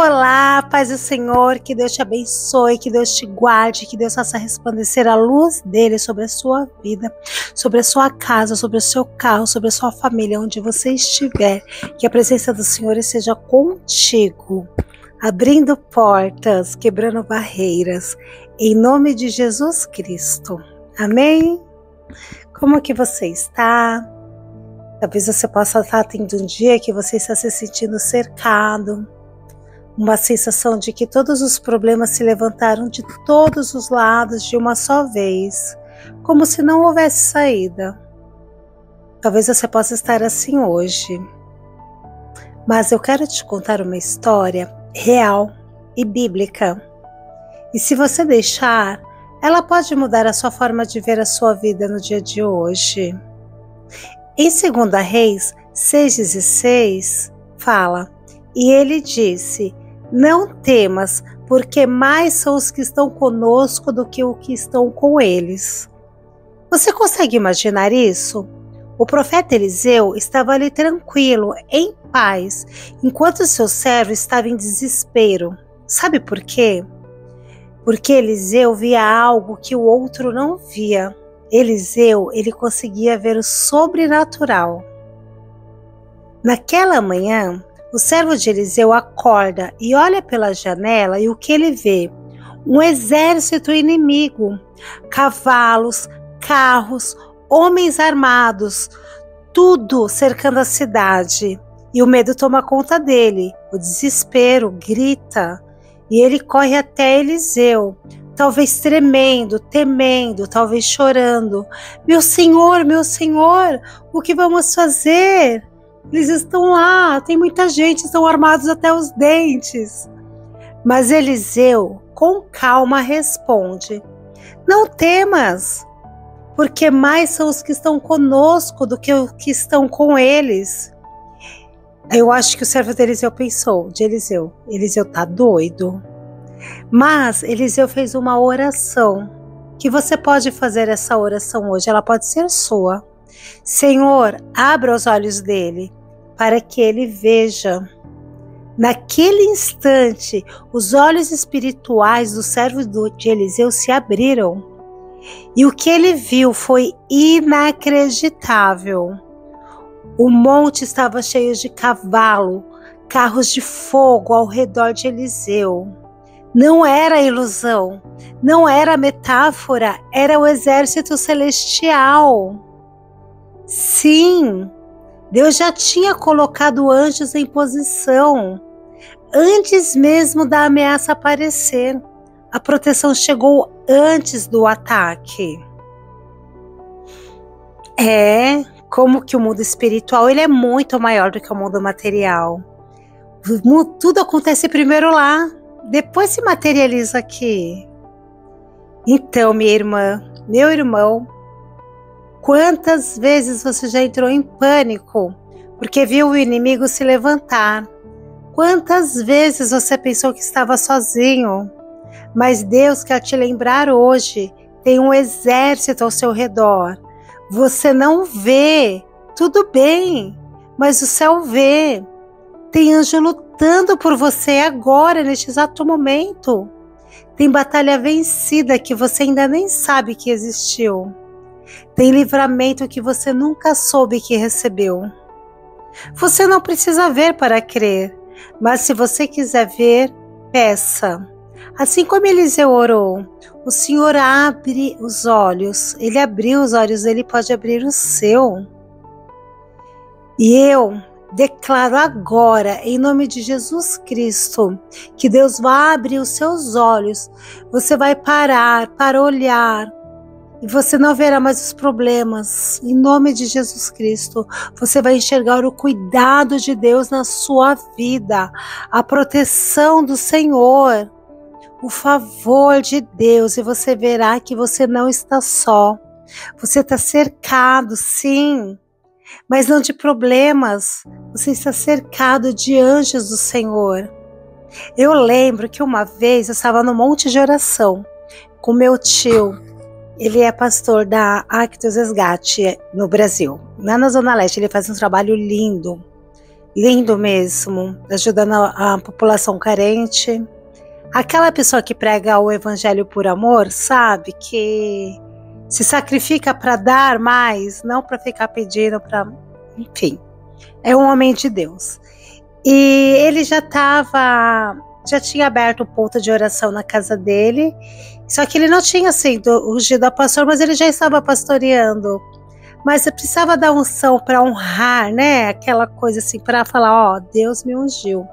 Olá, paz do Senhor, que Deus te abençoe, que Deus te guarde, que Deus faça resplandecer a luz dele sobre a sua vida, sobre a sua casa, sobre o seu carro, sobre a sua família, onde você estiver, que a presença do Senhor esteja contigo, abrindo portas, quebrando barreiras, em nome de Jesus Cristo. Amém? Como que você está? Talvez você possa estar tendo um dia que você está se sentindo cercado, uma sensação de que todos os problemas se levantaram de todos os lados de uma só vez, como se não houvesse saída. Talvez você possa estar assim hoje, mas eu quero te contar uma história real e bíblica. E se você deixar, ela pode mudar a sua forma de ver a sua vida no dia de hoje. Em 2 Reis 6,16 fala: "E ele disse: Não temas, porque mais são os que estão conosco do que os que estão com eles." Você consegue imaginar isso? O profeta Eliseu estava ali tranquilo, em paz, enquanto seu servo estava em desespero. Sabe por quê? Porque Eliseu via algo que o outro não via. Eliseu, ele conseguia ver o sobrenatural. Naquela manhã, o servo de Eliseu acorda e olha pela janela, e o que ele vê? Um exército inimigo, cavalos, carros, homens armados, tudo cercando a cidade. E o medo toma conta dele, o desespero grita, e ele corre até Eliseu, talvez tremendo, temendo, talvez chorando. Meu senhor, o que vamos fazer? Eles estão lá, tem muita gente, estão armados até os dentes." Mas Eliseu, com calma, responde: "Não temas, porque mais são os que estão conosco do que os que estão com eles." Eu acho que o servo de Eliseu pensou, Eliseu tá doido. Mas Eliseu fez uma oração, que você pode fazer essa oração hoje, ela pode ser sua. Senhor, abra os olhos dele, para que ele veja. Naquele instante, os olhos espirituais do servo de Eliseu se abriram. E o que ele viu foi inacreditável. O monte estava cheio de cavalo, carros de fogo ao redor de Eliseu. Não era ilusão, não era metáfora, era o exército celestial. Sim, Deus já tinha colocado anjos em posição, antes mesmo da ameaça aparecer. A proteção chegou antes do ataque. Como que o mundo espiritual ele é muito maior do que o mundo material. Tudo acontece primeiro lá, depois se materializa aqui. Então, minha irmã, meu irmão, quantas vezes você já entrou em pânico porque viu o inimigo se levantar? Quantas vezes você pensou que estava sozinho? Mas Deus quer te lembrar hoje, tem um exército ao seu redor. Você não vê, tudo bem, mas o céu vê. Tem anjo lutando por você agora, neste exato momento. Tem batalha vencida que você ainda nem sabe que existiu. Tem livramento que você nunca soube que recebeu. Você não precisa ver para crer, mas se você quiser ver, peça. Assim como Eliseu orou, o Senhor abre os olhos. Ele abriu os olhos, ele pode abrir o seu. E eu declaro agora, em nome de Jesus Cristo, que Deus vai abrir os seus olhos. Você vai parar para olhar e você não verá mais os problemas. Em nome de Jesus Cristo, você vai enxergar o cuidado de Deus na sua vida, a proteção do Senhor, o favor de Deus, e você verá que você não está só. Você está cercado, sim, mas não de problemas. Você está cercado de anjos do Senhor. Eu lembro que uma vez eu estava no monte de oração com meu tio. Ele é pastor da Actos Resgate no Brasil. Lá na Zona Leste, ele faz um trabalho lindo. lindo mesmo, ajudando a população carente. Aquela pessoa que prega o evangelho por amor, sabe, que se sacrifica para dar mais, não para ficar pedindo, enfim, é um homem de Deus. E ele já tinha aberto o ponto de oração na casa dele, só que ele não tinha sido ungido a pastor, mas ele já estava pastoreando. Mas eu precisava da unção para honrar, né? Aquela coisa assim, para falar, ó, Deus me ungiu.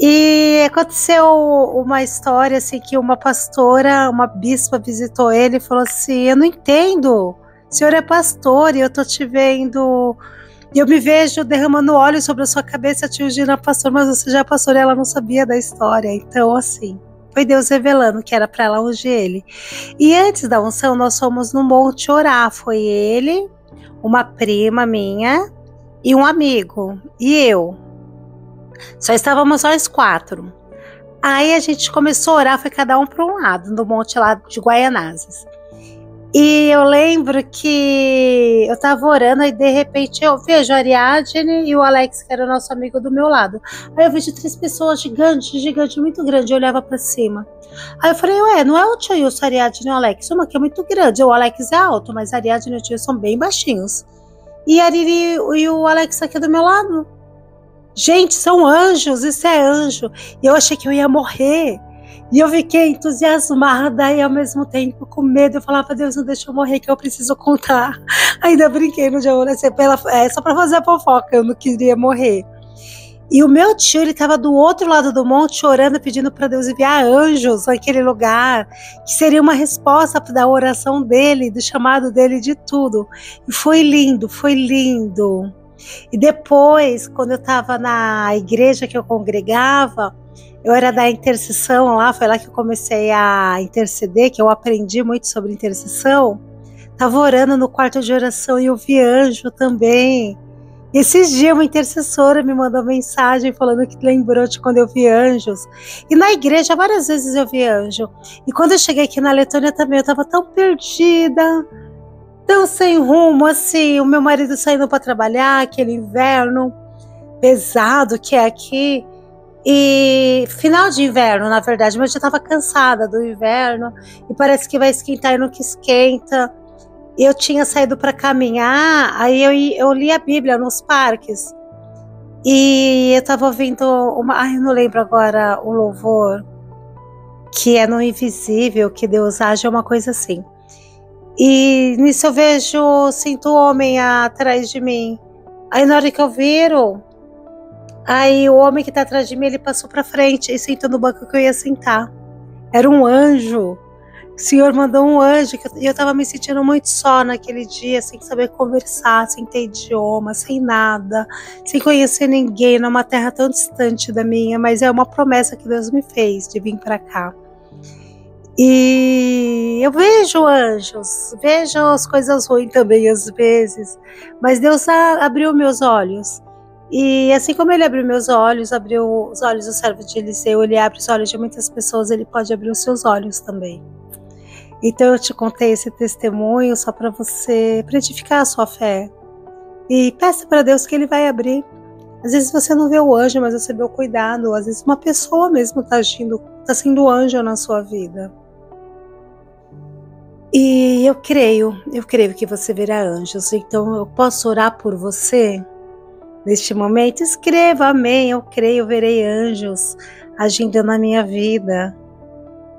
E aconteceu uma história assim que uma pastora, uma bispa visitou ele e falou assim: eu não entendo, o senhor é pastor e eu tô te vendo, e eu me vejo derramando óleo sobre a sua cabeça te ungindo a pastor, mas você já é pastor. E ela não sabia da história. Então assim, foi Deus revelando que era para ela ungir ele. E antes da unção nós fomos no monte orar, foi ele, uma prima minha e um amigo e eu. Só estávamos nós 4. Aí a gente começou a orar, foi cada um para um lado, no monte lá de Guaianazes. E eu lembro que eu estava orando e de repente eu vejo a Ariadne e o Alex, que era o nosso amigo, do meu lado. Aí eu vejo 3 pessoas gigantes, muito grande, eu olhava para cima. Aí eu falei, ué, não é o tio Wilson, a Ariadne e o Alex? Uma que é muito grande, o Alex é alto, mas a Ariadne e o tio são bem baixinhos. E a Ariri e o Alex aqui do meu lado. Gente, são anjos, isso é anjo. E eu achei que eu ia morrer. E eu fiquei entusiasmada e ao mesmo tempo com medo. Eu falava, Deus, não deixa eu morrer, que eu preciso contar. Ainda brinquei no dia só para fazer a fofoca, eu não queria morrer. E o meu tio, ele estava do outro lado do monte orando, pedindo para Deus enviar anjos naquele lugar, que seria uma resposta da oração dele, do chamado dele, de tudo. E foi lindo, foi lindo. E depois, quando eu estava na igreja que eu congregava, eu era da intercessão lá, foi lá que eu comecei a interceder, que eu aprendi muito sobre intercessão. Estava orando no quarto de oração e eu vi anjo também. E esses dias uma intercessora me mandou mensagem falando que lembrou de quando eu vi anjos. E na igreja várias vezes eu vi anjo. E quando eu cheguei aqui na Letônia também, eu estava tão perdida, tão sem rumo, assim, o meu marido saindo para trabalhar, aquele inverno pesado que é aqui, e final de inverno, na verdade, mas eu já estava cansada do inverno, e parece que vai esquentar e nunca esquenta. Eu tinha saído para caminhar, aí eu li a Bíblia nos parques, e eu estava ouvindo eu não lembro agora o louvor, que é no invisível, que Deus age, é uma coisa assim. E nisso eu sinto o homem atrás de mim. Aí na hora que eu viro, aí o homem que tá atrás de mim, ele passou pra frente e sentou no banco que eu ia sentar. Era um anjo. O Senhor mandou um anjo, e eu tava me sentindo muito só naquele dia, sem saber conversar, sem ter idioma, sem nada, sem conhecer ninguém, numa terra tão distante da minha, mas é uma promessa que Deus me fez de vir pra cá. E eu vejo anjos, vejo as coisas ruins também às vezes, mas Deus abriu meus olhos. E assim como ele abriu meus olhos, abriu os olhos do servo de Eliseu, ele abre os olhos de muitas pessoas, ele pode abrir os seus olhos também. Então eu te contei esse testemunho só para edificar a sua fé. E peça para Deus que ele vai abrir. Às vezes você não vê o anjo, mas você vê o cuidado. Às vezes uma pessoa mesmo está sendo anjo na sua vida. E eu creio que você verá anjos. Então eu posso orar por você neste momento? Escreva amém, eu creio, verei anjos agindo na minha vida,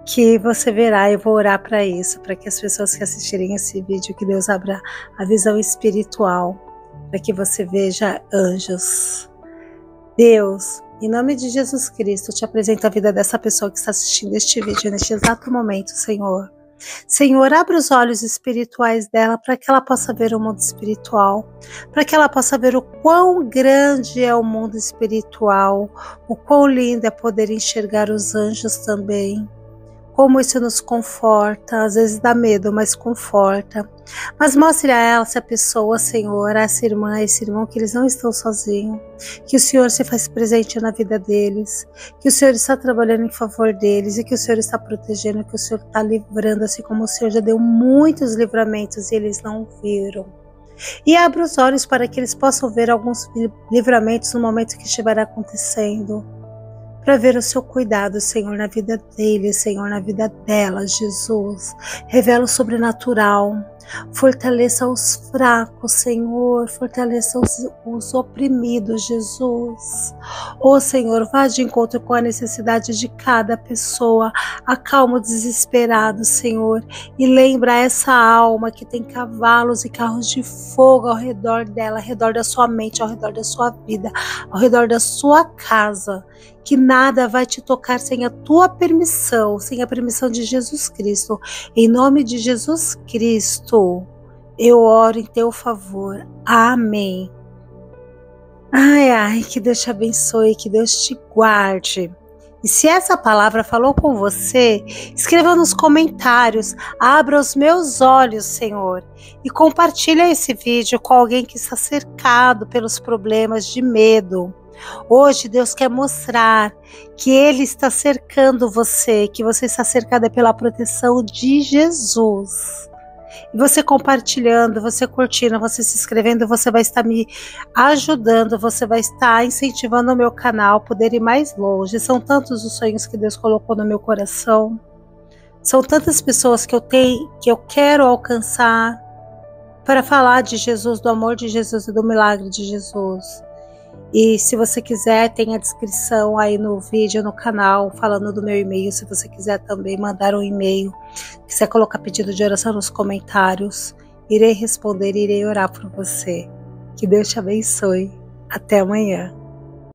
que você verá. Eu vou orar para isso, para que as pessoas que assistirem esse vídeo, que Deus abra a visão espiritual, para que você veja anjos. Deus, em nome de Jesus Cristo, eu te apresento a vida dessa pessoa que está assistindo este vídeo neste exato momento, Senhor. Senhor, abre os olhos espirituais dela para que ela possa ver o mundo espiritual, para que ela possa ver o quão grande é o mundo espiritual, o quão lindo é poder enxergar os anjos também. Como isso nos conforta, às vezes dá medo, mas conforta. Mas mostre a ela, essa pessoa, Senhor, essa irmã, esse irmão, que eles não estão sozinhos, que o Senhor se faz presente na vida deles, que o Senhor está trabalhando em favor deles e que o Senhor está protegendo, que o Senhor está livrando, assim como o Senhor já deu muitos livramentos e eles não viram. E abra os olhos para que eles possam ver alguns livramentos no momento que estiver acontecendo. Para ver o seu cuidado, Senhor, na vida deles, Senhor, na vida delas, Jesus. Revela o sobrenatural. Fortaleça os fracos, Senhor. Fortaleça os oprimidos, Jesus. Ô Senhor, vá de encontro com a necessidade de cada pessoa. Acalma o desesperado, Senhor. E lembra essa alma que tem cavalos e carros de fogo ao redor dela, ao redor da sua mente, ao redor da sua vida, ao redor da sua casa. Que nada vai te tocar sem a tua permissão, sem a permissão de Jesus Cristo. Em nome de Jesus Cristo, eu oro em teu favor. Amém. Ai, que Deus te abençoe, que Deus te guarde. E se essa palavra falou com você, escreva nos comentários, abra os meus olhos, Senhor, e compartilha esse vídeo com alguém que está cercado pelos problemas de medo. Hoje Deus quer mostrar que Ele está cercando você, que você está cercada pela proteção de Jesus. E você compartilhando, você curtindo, você se inscrevendo, você vai estar me ajudando, você vai estar incentivando o meu canal a poder ir mais longe. São tantos os sonhos que Deus colocou no meu coração. São tantas pessoas que eu quero alcançar para falar de Jesus, do amor de Jesus e do milagre de Jesus. E se você quiser, tem a descrição aí no vídeo, no canal, falando do meu e-mail. Se você quiser também mandar um e-mail, quiser colocar pedido de oração nos comentários, irei responder, irei orar por você. Que Deus te abençoe. Até amanhã.